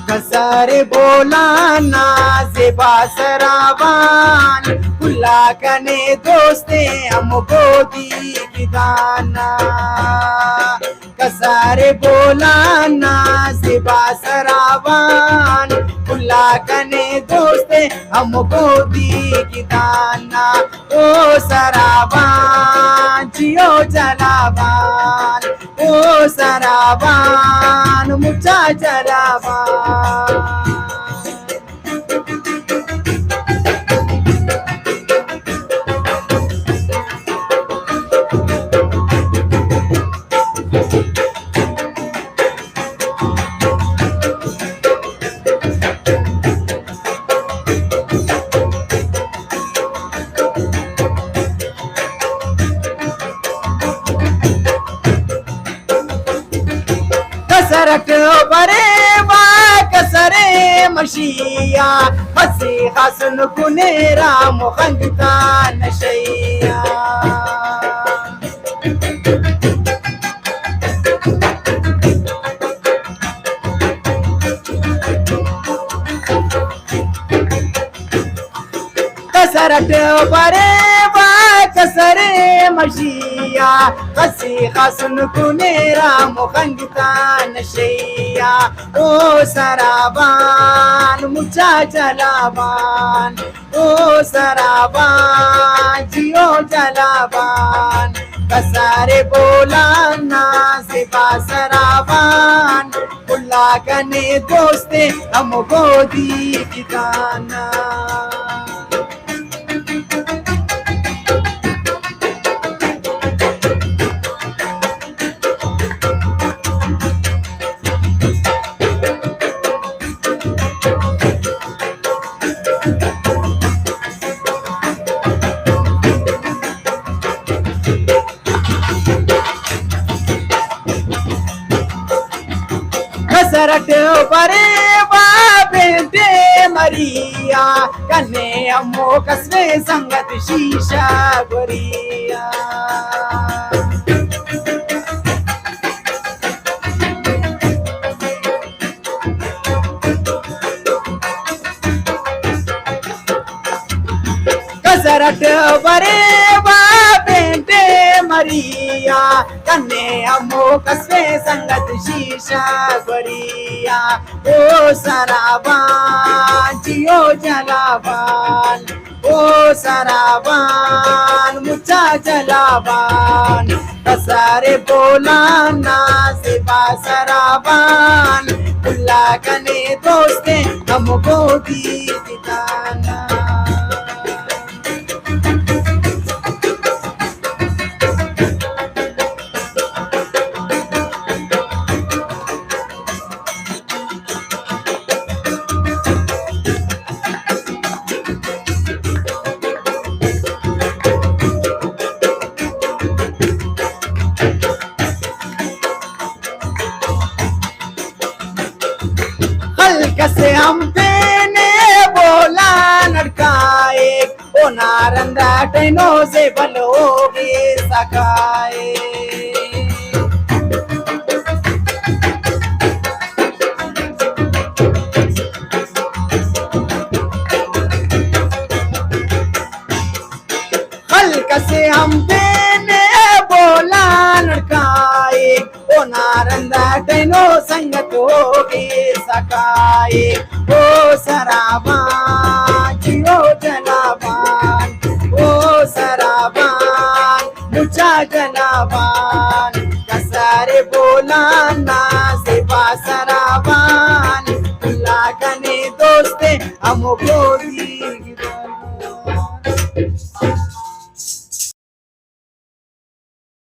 कसरे बोला नाजे बासराबान खुला कने दोस्ते हमको दी की दाना कसरे बोला नाजे बासराबान खुला कने दोस्ते हमको दी की दाना ओ सराबान जियो जलाबान ओ सराबान मुचा जलाबान कसरट बरे बा कसरे मशिया हसी हसन कुनेरा मुखंगता नशैया कसरट बरे बा कसरे मशिया हसी हसन कुनेरा मुखंगता नशैया ओ सराबान मुचा जलाबान ओ सराबान जियो जलाबान कसरे बोला नाज़े बासराबान खुला कने दोस्ते हमको दी की दाना कसरट बरे बाबे मरिया कने अम्मो कसवे संगत शीशा गोरिया कसरट बरे बाबे मरिया कन्ने अम्मो कसवे संगत शीशा गोरिया ओ सराबान जियो जलाबान ओ सराबान मुचा जलाबान कसरे बोला नाज़े बासराबान खुला कने दोस्ते हमको दी दाना कसे हम पेने बोला लड़काए ओ नारंदा टेनो से बलोगे सकाए कसे हम पेने बोला लड़काए ओ नारंदा टेनो संगत होगे सकाए ओ सराबान जियो जलाबान ओ सराबान मुचा जलाबान कसरे बोला नाज़े बासराबान गोदी गिरवला